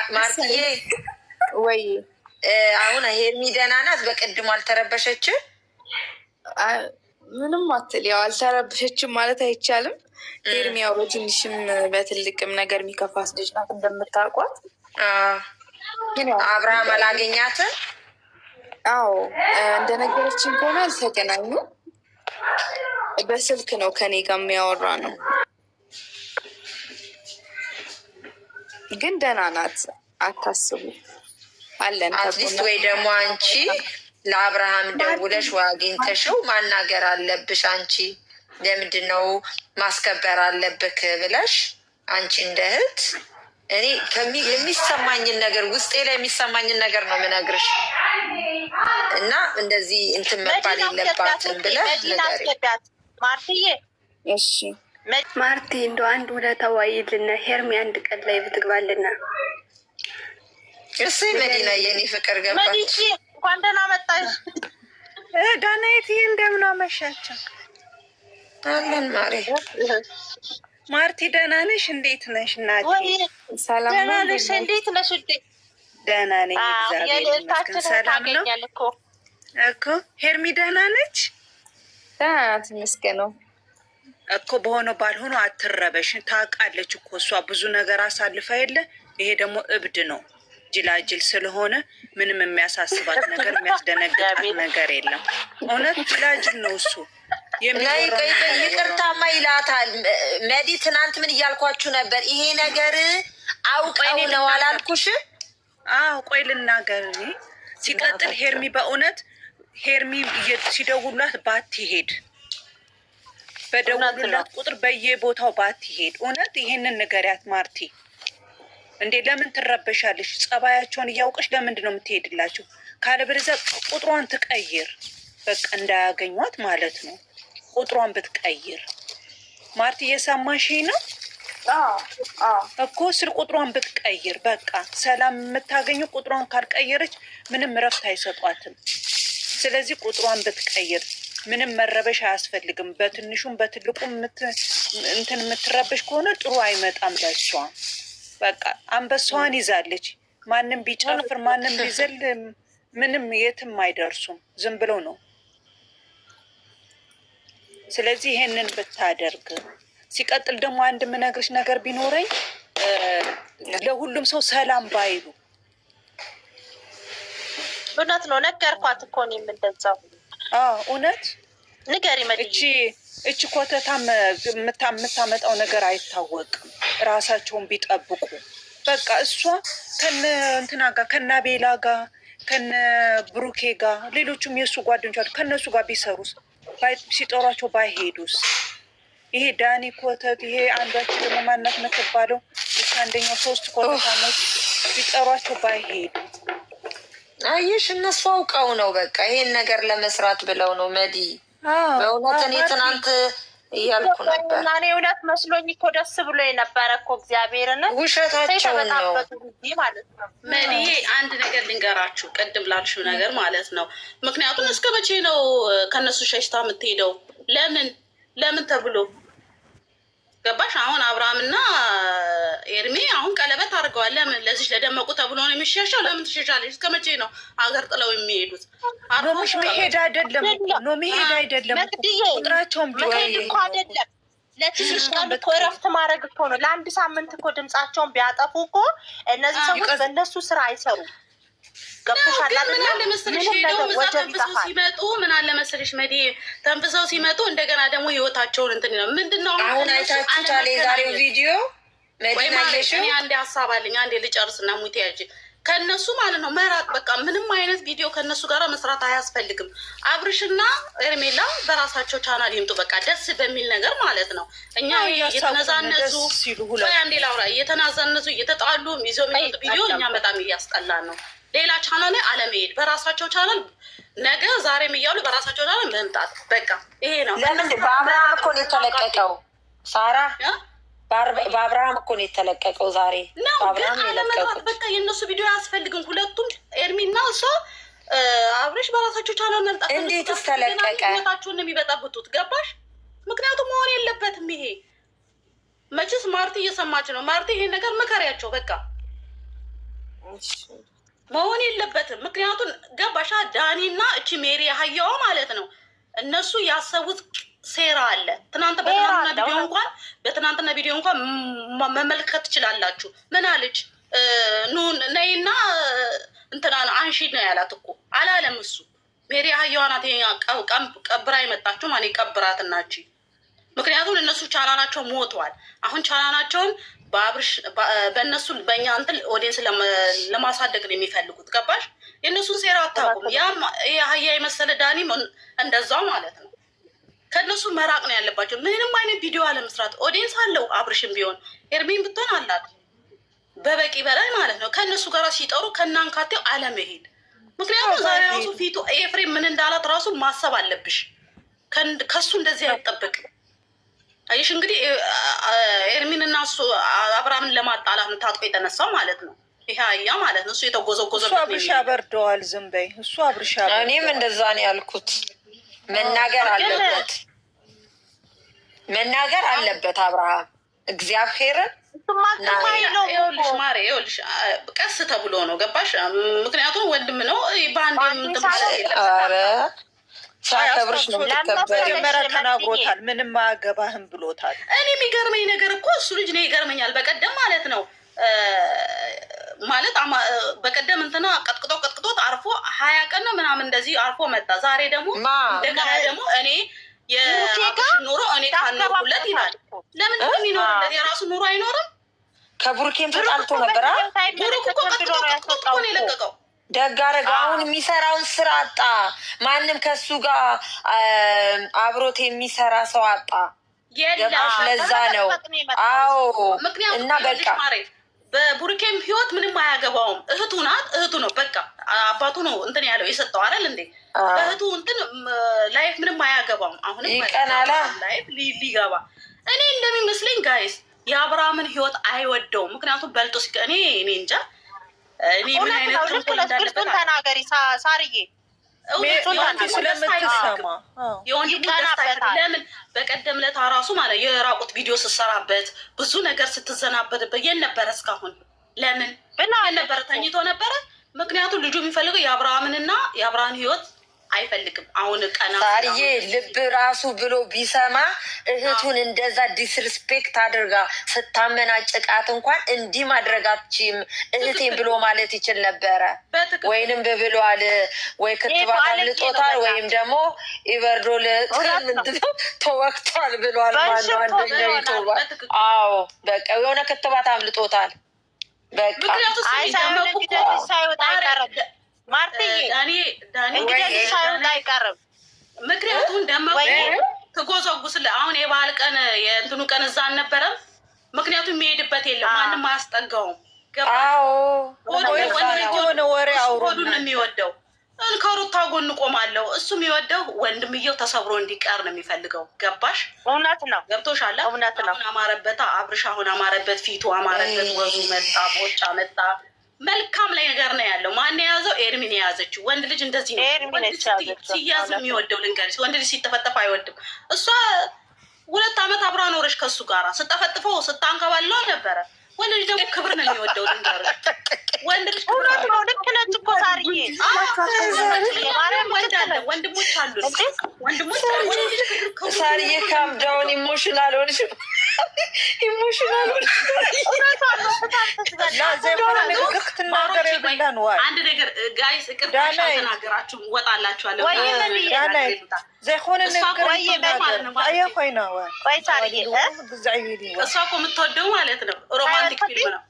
ማርትዬ ወይ አሁን ሄርሚ ደህና ናት? በቅድሙ አልተረበሸችም? ምንም አትል። ያው አልተረበሸችም ማለት አይቻልም። ሄርሚ ያው በትንሽም በትልቅም ነገር የሚከፋት ልጅ ናት እንደምታውቋት። አብርሃም አላገኛትም? አዎ እንደነገረችን ከሆነ አልተገናኙ፣ በስልክ ነው ከኔ ጋር የሚያወራ ነው። ግን ደህና ናት፣ አታስቡ አለን። አትሊስት ወይ ደግሞ አንቺ ለአብርሃም ደውለሽ አግኝተሽው ማናገር አለብሽ። አንቺ ለምንድን ነው ማስከበር አለብክ ብለሽ አንቺ እንደ እህት እኔ የሚሰማኝን ነገር ውስጤ ላይ የሚሰማኝን ነገር ነው የምነግርሽ እና እንደዚህ እንትን መባል የለባትም ብለህ ንገሪኝ ማርትዬ። እሺ ማርቲ እንደ አንድ ውለታ ዋይልና ሄርሚ አንድ ቀን ላይ ብትግባልና። እሺ መዲና የኔ ፍቅር ገባች። እንኳን ደህና መጣሽ ዳናይትዬ። እንደምን አመሻቸው? አለን ማሬ። ማርቲ ደህና ነሽ? እንዴት ነሽ እናቴ? ሰላም ደህና ነሽ? እንዴት ነሽ? ደህና ነኝ እግዚአብሔር ይመስገን። ሰላም ነው እኮ። ሄርሚ ደህና ነች? ደህና ናት ይመስገነው እኮ። በሆነ ባልሆነ አትረበሽ። ታውቃለች እኮ እሷ ብዙ ነገር አሳልፋ የለ። ይሄ ደግሞ እብድ ነው፣ ጅላጅል ስለሆነ ምንም የሚያሳስባት ነገር የሚያስደነግጣት ነገር የለም። እውነት ጅላጅል ነው እሱ። ይቅርታማ ይላታል መዲ። ትናንት ምን እያልኳችሁ ነበር? ይሄ ነገር አውቀው ነው አላልኩሽ? አዎ ቆይ ልናገር። ሲቀጥል ሄርሚ በእውነት ሄርሚ ሲደውሉላት ባትሄድ፣ በደውሉላት ቁጥር በየቦታው ባትሄድ፣ እውነት ይሄንን ንገሪያት ማርቲ። እንዴ ለምን ትረበሻለሽ? ጸባያቸውን እያውቀሽ ለምንድን ነው የምትሄድላቸው? ካለበለዚያ ቁጥሯን ትቀይር፣ በቃ እንዳያገኟት ማለት ነው። ቁጥሯን ብትቀይር ማርቲ፣ እየሰማሽ ነው እኮ? ስል ቁጥሯን ብትቀይር በቃ ሰላም የምታገኘው ቁጥሯን ካልቀየረች ምንም እረፍት አይሰጧትም። ስለዚህ ቁጥሯን ብትቀይር ምንም መረበሽ አያስፈልግም። በትንሹም በትልቁም እንትን የምትረበሽ ከሆነ ጥሩ አይመጣም ለሷ። በቃ አንበሳዋን ይዛለች። ማንም ቢጨፍር ማንም ቢዘል ምንም የትም አይደርሱም። ዝም ብለው ነው። ስለዚህ ይሄንን ብታደርግ። ሲቀጥል ደግሞ አንድ የምነግርሽ ነገር ቢኖረኝ ለሁሉም ሰው ሰላም ባይሉ። እውነት ነው፣ ነገርኳት እኮ እኔም እንደዛው። እውነት ንገሪ መዲ። እቺ ኮተታ የምታመጣው ነገር አይታወቅም። ራሳቸውን ቢጠብቁ በቃ። እሷ ከነ እንትና ጋር ከነ ቤላ ጋር ከነ ብሩኬ ጋር ሌሎቹም የእሱ ጓደኞች ከነሱ ጋር ቢሰሩስ፣ ሲጠሯቸው ባይሄዱስ? ይሄ ዳኒ ኮተት፣ ይሄ አንዷችን ደግሞ ማናት የምትባለው እሱ አንደኛው፣ 3 ኮተታሞች ቢጠሯቸው ባይሄዱ። አየሽ እነሱ አውቀው ነው በቃ ይሄን ነገር ለመስራት ብለው ነው መዲ። በእውነት እኔ ትናንት እያልኩ ነበር። እኔ እውነት መስሎኝ እኮ ደስ ብሎ የነበረ እኮ እግዚአብሔርን። ውሸታቸውን ነው ማለት ነው። መዲዬ አንድ ነገር ልንገራችሁ፣ ቅድም ላልሽው ነገር ማለት ነው። ምክንያቱም እስከ መቼ ነው ከነሱ ሸሽታ የምትሄደው? ለምን ተብሎ ገባሽ? አሁን አብርሃምና ኤርሚ አሁን ቀለበት አድርገዋል። ለምን ለዚህ ለደመቁ ተብሎ ነው የሚሸሸው? ለምን ትሸሻለች? እስከ መቼ ነው አገር ጥለው የሚሄዱት? አሮሽ መሄድ አይደለም ነው መሄድ አይደለም። ቁጥራቸውን መሄድ እኮ አይደለም፣ ለትንሽ ቀን እኮ እረፍት ማድረግ እኮ ነው። ለአንድ ሳምንት እኮ ድምጻቸውን ቢያጠፉ እኮ እነዚህ ሰዎች በእነሱ ስራ አይሰሩም። ምን አለ መሰለሽ ሄደው እዛ ተንፍሰው ሲመጡ ምን አለ መሰለሽ መዲ ተንፍሰው ሲመጡ እንደገና ደግሞ ህይወታቸውን እንትን ነው። ምንድነው አሁን አይታችሁታል የዛሬው ቪዲዮ? እኔ አንዴ ሀሳብ አለኝ፣ አንዴ ልጨርስና ሙቴ ያጅ ከእነሱ ማለት ነው መራቅ። በቃ ምንም አይነት ቪዲዮ ከእነሱ ጋር መስራት አያስፈልግም። አብርሽና ኤርሜላ በራሳቸው ቻናል ይምጡ፣ በቃ ደስ በሚል ነገር ማለት ነው። እኛ እየተነዛነዙ አንዴ ላውራ፣ እየተናዛነዙ እየተጣሉ ይዞ የሚወጡ ቪዲዮ እኛ በጣም እያስጠላን ነው። ሌላ ቻናል ላይ አለመሄድ፣ በራሳቸው ቻናል ነገ ዛሬም እያሉ በራሳቸው ቻናል መምጣት፣ በቃ ይሄ ነው። ለምን በአብርሃም እኮ ነው የተለቀቀው ሳራ፣ በአብርሃም እኮ ነው የተለቀቀው ዛሬ ነው። ግን አለመግባት በቃ የእነሱ ቪዲዮ አያስፈልግም። ሁለቱም ኤርሚና እሷ አብረሽ በራሳቸው ቻናል መምጣት። እንዴት ተለቀቀ? ህይወታችሁን የሚበጣብጡት ገባሽ? ምክንያቱም መሆን የለበትም ይሄ። መቼስ ማርቲ እየሰማች ነው። ማርቲ ይሄን ነገር ምከሪያቸው በቃ መሆን የለበትም። ምክንያቱም ገባሻ ዳኒና እቺ ሜሪ ያህያዋ ማለት ነው እነሱ ያሰቡት ሴራ አለ። በትናንትና ቪዲዮ እንኳን መመልከት ትችላላችሁ። ምን አለች? ኑን ነይና እንትና አንሺ ነው ያላት እኮ አላለም እሱ። ሜሪ ያህያዋ ናት ቀብራ የመጣችሁ ማለት ቀብራት እናቺ። ምክንያቱም እነሱ ቻናላቸው ሞተዋል። አሁን ቻናላቸውን በእነሱ በእኛ እንትን ኦዲየንስ ለማሳደግ ነው የሚፈልጉት። ገባሽ? የእነሱን ሴራ አታውቁም። ያም አህያ የመሰለ ዳኒም እንደዛው ማለት ነው። ከእነሱ መራቅ ነው ያለባቸው። ምንም አይነት ቪዲዮ አለመስራት። ኦዲየንስ አለው አብርሽም ቢሆን ኤርሚን ብትሆን አላት በበቂ በላይ ማለት ነው። ከእነሱ ጋር ሲጠሩ ከናንካቴው አለመሄድ። ምክንያቱም ዛሬ ራሱ ፊቱ ኤፍሬም ምን እንዳላት ራሱ ማሰብ አለብሽ። ከሱ እንደዚህ አይጠበቅም። አይሽ እንግዲህ ኤርሚን እና እሱ አብርሃምን ለማጣላት ነው ታጥቆ የተነሳው ማለት ነው። ይሄ አያ ማለት ነው። እሱ የተጎዘጎዘበት እሱ አብርሻ በርደዋል። ዝም በይ። እሱ አብርሻ እኔም እንደዛ ነው ያልኩት። መናገር አለበት አብርሃም እግዚአብሔርን ይኸውልሽ ማሬ ይኸውልሽ ቀስ ተብሎ ነው ገባሽ? ምክንያቱም ወንድም ነው በአንድ ሳከብርሽ ነው የምትከበሪው። መጀመሪያ ተናግሮታል። ምንም አያገባህም ብሎታል። እኔ የሚገርመኝ ነገር እኮ እሱ ልጅ ነው ይገርመኛል። በቀደም ማለት ነው ማለት በቀደም እንትና ቀጥቅጦት አርፎ 20 ቀን ነው ምናምን እንደዚህ አርፎ መጣ። ዛሬ ደግሞ እንደገና ደግሞ እኔ የአብርሽ ኑሮ እኔ ካኖርኩለት ይላል። ለምን የሚኖርለት የራሱ ኑሮ አይኖርም? ከቡርኬም ተጣልቶ ነበር። ቡሩክ እኮ ቀጥቅጦ ነው የለቀቀው። ደግ አደረገ። አሁን የሚሰራውን ስራ አጣ። ማንም ከሱ ጋር አብሮት የሚሰራ ሰው አጣ። ገባሽ? ለዛ ነው። አዎ እና በቃ በቡርኬም ህይወት ምንም አያገባውም። እህቱ ናት፣ እህቱ ነው በቃ አባቱ ነው እንትን ያለው የሰጠው አይደል እንዴ? በእህቱ እንትን ላይፍ ምንም አያገባውም። አሁንም ይቀናላ ላይፍ ሊገባ እኔ እንደሚመስለኝ ጋይስ የአብርሃምን ህይወት አይወደውም። ምክንያቱም በልጦ እኔ እንጃ እኔ ምን አይነት ተንኮል እንዳለበት ተናገሪ ሳርዬ። ስለምትሰማ የወንድሙ ደስታ ለምን በቀደም ለታ ራሱ ማለት የራቁት ቪዲዮ ስትሰራበት ብዙ ነገር ስትዘናበትበት የት ነበረ እስካሁን? ለምን ነበረ? ተኝቶ ነበረ። ምክንያቱም ልጁ የሚፈልገው የአብርሃምንና የአብርሃምን ህይወት አይፈልግም። አሁን ቀና ሳርዬ ልብ ራሱ ብሎ ቢሰማ እህቱን እንደዛ ዲስሪስፔክት አድርጋ ስታመናጭቃት እንኳን እንዲህ ማድረጋችም እህቴን ብሎ ማለት ይችል ነበረ። ወይንም ብብሏል ወይ ክትባት አምልጦታል ወይም ደግሞ ኢቨርዶል ምንድነው ተወቅቷል ብሏል። ማነው አንደኛው ይቶባል። አዎ በቃ የሆነ ክትባት አምልጦታል። በቃ ምክንያቱም ደግሞ ትጎዘጉስለ አሁን የባህል ቀን የእንትኑ ቀን እዛ አልነበረም። ምክንያቱም የሚሄድበት የለም፣ ማንም አያስጠጋውም። ሆነ ወሬ ሆዱን የሚወደው ከሩታ ጎን ቆማለሁ። እሱ የሚወደው ወንድምየው ተሰብሮ እንዲቀር ነው የሚፈልገው። ገባሽ? እውነት ነው። ገብቶሻል? እውነት ነው። አማረበት አብርሽ፣ አሁን አማረበት፣ ፊቱ አማረበት፣ ወዙ መጣ፣ ቦጫ መጣ። መልካም ላይ ነገር ነው ያለው። ማን የያዘው? ኤርሚን የያዘችው። ወንድ ልጅ እንደዚህ ነው ሲያዝ የሚወደው። ልንገርሽ፣ ወንድ ልጅ ሲጠፈጠፍ አይወድም። እሷ 2 ዓመት አብራ ኖረሽ ከሱ ጋራ ስጠፈጥፈው ስታንከባለው ነበረ። ወንድ ልጅ ደግሞ ክብር ነው የሚወደው። ልንገርሽ፣ ወንድ ልጅ ክብር ነው። ልክ ነች እኮ ሳርዬ። ወንድሞች አሉ፣ ወንድሞች ሳርዬ ካምዳውን ኢሞሽናል ሆንሽ፣ ኢሞሽናል ሆንሽ። አንድ ነገር ጋይስ እቅርታ ተናገራችሁ ወጣላችኋለሁ። እሷ እኮ የምትወደው ማለት ነው ሮማንቲክ ፊልም ነው።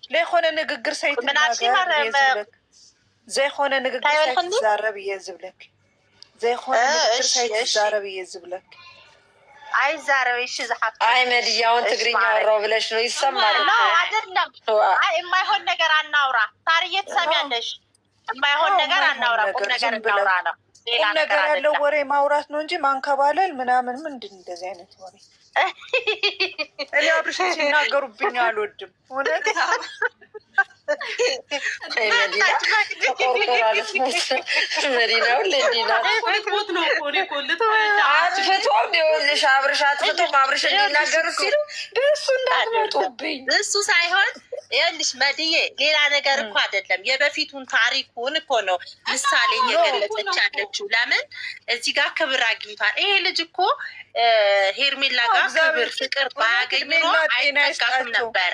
ዘይኮነ ንግግር ዘይኮነ ንግግር ሳይትዛረብ እየ ዝብለክ ዘይኮነ ንግግር ሳይትዛረብ እየ ዝብለክ አይዛረብ። እሺ ዝሓፍ አይ መድያውን ትግርኛ ወራው ብለሽ ነው ይሰማል። አይደለም የማይሆን ነገር አናውራ። ሳርዬ ትሰሚያለሽ? የማይሆን ነገር አናውራ፣ ቁም ነገር እናውራ ነው። ቁም ነገር ያለው ወሬ ማውራት ነው እንጂ ማንከባለል ምናምን ምንድን እንደዚህ አይነት ወሬ እኔ አብርሽ ሲናገሩብኝ አልወድም። እውነት አትፍቶም ይኸውልሽ፣ አብርሽ አትፍቶም። አብርሽ እንዲናገሩ ሲሉ በእሱ እንዳትመጡብኝ። እሱ ሳይሆን ይኸውልሽ መድዬ ሌላ ነገር እኮ አይደለም። የበፊቱን ታሪኩን እኮ ነው ምሳሌ እየገለጸች ያለችው። ለምን እዚህ ጋር ክብር አግኝቷል ይሄ ልጅ እኮ ሄርሜላ ጋር ክብር ፍቅር ባያገኝ ኖሮ አይጠጋም ነበረ።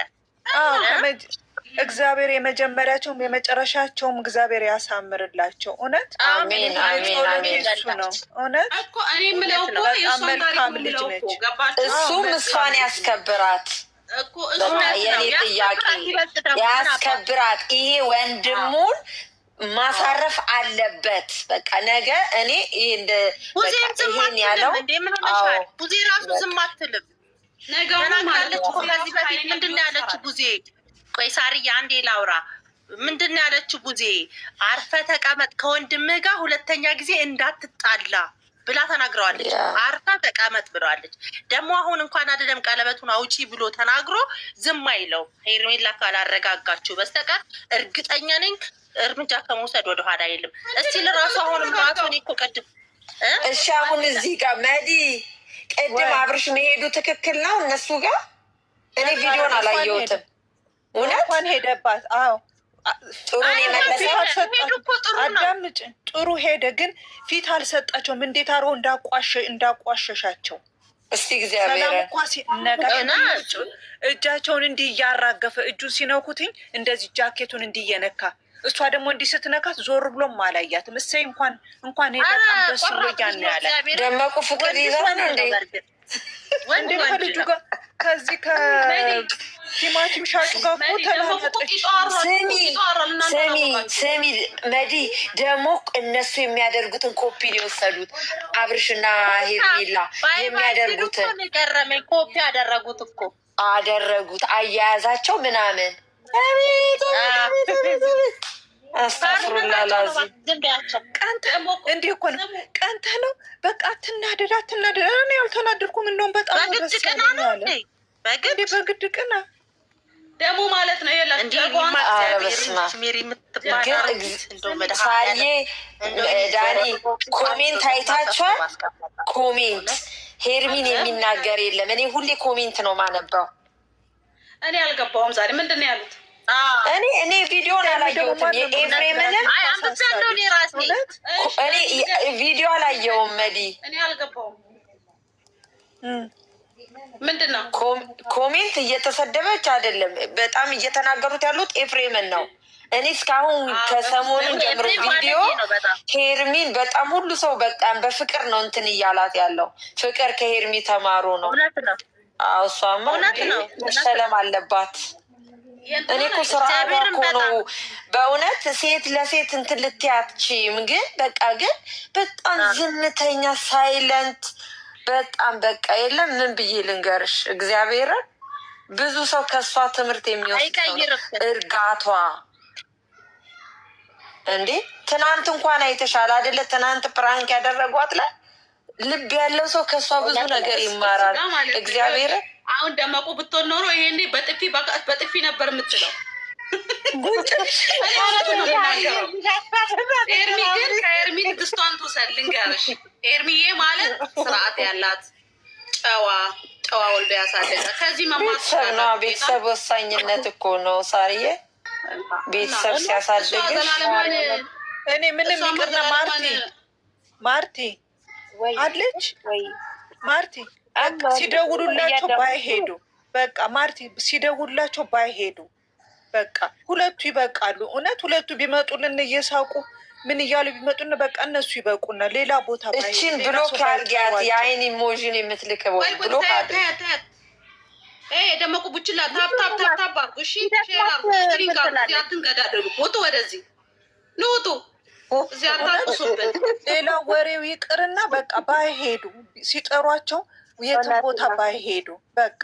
እግዚአብሔር የመጀመሪያቸውም የመጨረሻቸውም እግዚአብሔር ያሳምርላቸው። እውነት አሜን አሜን አሜን ነው። እውነት እኮ እኔ የምለው እኮ በጣም መልካም ልጅ ነች። እሱም እሷን ያስከብራት የኔ ጥያቄ ያስከብራት። ይሄ ወንድሙን ማሳረፍ አለበት። በቃ ነገ እኔ ይሄን ያለው ቡዜ ራሱ ዝም አትልም። ምንድን ነው ያለችው ቡዜ? ቆይ ሳርዬ አንዴ ላውራ። ምንድን ነው ያለችው ቡዜ? አርፈ ተቀመጥ ከወንድምህ ጋር ሁለተኛ ጊዜ እንዳትጣላ ብላ ተናግረዋለች። አርፈ ተቀመጥ ብለዋለች። ደግሞ አሁን እንኳን አይደለም ቀለበቱን አውጪ ብሎ ተናግሮ ዝም አይለው ሄርሜላ ካላረጋጋችሁ በስተቀር እርግጠኛ ነኝ እርምጃ ከመውሰድ ወደኋላ አይልም። እስቲ ለራሱ አሁንም ራሱን እኮ ቀድም እሺ። አሁን እዚህ ጋር መዲ ቅድም አብርሽ መሄዱ ትክክል ነው እነሱ ጋር። እኔ ቪዲዮን አላየሁትም። እንኳን ሄደባት። አዎ ጥሩ አዳምጭ ጥሩ ሄደ፣ ግን ፊት አልሰጣቸውም። እንዴት አርጎ እንዳቋሸሻቸው እስቲ እግዚአብሔር እጃቸውን እንዲህ እያራገፈ እጁን ሲነኩትኝ እንደዚህ ጃኬቱን እንዲህ እየነካ እሷ ደግሞ እንዲህ ስትነካት ዞር ብሎም አላያትም። እሰይ እንኳን ሄደ ደስ ብሎ እያልን ያለ ደመቁ ፍቅር ይዘው ነው እንዴ ከልጁ ጋር ከዚህ ከቲማቲም ሻጩ ጋር እኮ ተላጠች። ስሚ መዲ ደግሞ እነሱ የሚያደርጉትን ኮፒ ሊወሰዱት አብርሽና ሄርሜላ የሚያደርጉትን ገረመኝ። ኮፒ ያደረጉት እኮ አደረጉት አያያዛቸው ምናምን አስታፍሩላ ላዚ እንዲህ እኮ ነው። ቀንተ ነው በቃ አትናደድ። እኔ ያልተናደድኩም እንደውም በጣም ደስ ያለ በግድ ቅና ደግሞ ማለት ነው። ሳዬ ዳኒ ኮሜንት አይታችኋል? ኮሜንት ሄርሚን የሚናገር የለም። እኔ ሁሌ ኮሜንት ነው ማነባው። እኔ አልገባውም ዛሬ ምንድን ነው ያሉት? እኔ ቪዲዮን አላየሁትም። የኤፍሬምንም እኔ ቪዲዮ አላየሁም። መዲ እኔ አልገባውም። ምንድን ነው ኮሜንት እየተሰደበች አይደለም፣ በጣም እየተናገሩት ያሉት ኤፍሬምን ነው። እኔ እስካሁን ከሰሞኑን ጀምሮ ቪዲዮ ሄርሚን በጣም ሁሉ ሰው በጣም በፍቅር ነው እንትን እያላት ያለው። ፍቅር ከሄርሚ ተማሩ ነው። አዎ እሷማ መሰለም አለባት። እኔ እኮ ስራ ጋር እኮ ነው በእውነት ሴት ለሴት እንትን ልትያችም፣ ግን በቃ ግን በጣም ዝምተኛ ሳይለንት በጣም በቃ የለም ምን ብዬ ልንገርሽ፣ እግዚአብሔርን ብዙ ሰው ከእሷ ትምህርት የሚወስድ እርጋቷ እንዴ። ትናንት እንኳን አይተሻል አይደለ? ትናንት ፕራንክ ያደረጓት ላይ ልብ ያለው ሰው ከእሷ ብዙ ነገር ይማራል። እግዚአብሔርን አሁን ደመቁ ብትሆን ኖሮ ይሄኔ በጥፊ ነበር የምትለው። ኤርሚ ግን ከኤርሚ ትዕግስቷን ትውሰድ ልንገርሽ። ኤርሚዬ ማለት ስርዓት ያላት ጨዋ ወልዶ ያሳደጋል። ከዚህ ቤተሰብ ነው። ቤተሰብ ወሳኝነት እኮ ነው ሳርዬ። ቤተሰብ ሲያሳድግሽ እኔ ምንም ይቅርና ማርቲ አለች ማርቲ ሲደውሉላቸው ባይሄዱ በቃ ማርቲ ሲደውሉላቸው ባይሄዱ በቃ ሁለቱ ይበቃሉ። እውነት ሁለቱ ቢመጡልን እየሳቁ ምን እያሉ ቢመጡን በቃ እነሱ ይበቁና ሌላ ቦታ እችን ብሎክ አድርጊያት። የአይን ኢሞጂን የምትልከው ብሎክ አድርጊያት። ደመቁ ቡችላ ታፕ እሺ፣ አትንቀዳደሉ። ውጡ፣ ወደዚህ ንውጡ። እዚያ ታቁሱብን። ሌላ ወሬው ይቅርና በቃ ባይሄዱ ሲጠሯቸው የትም ቦታ ባይሄዱ በቃ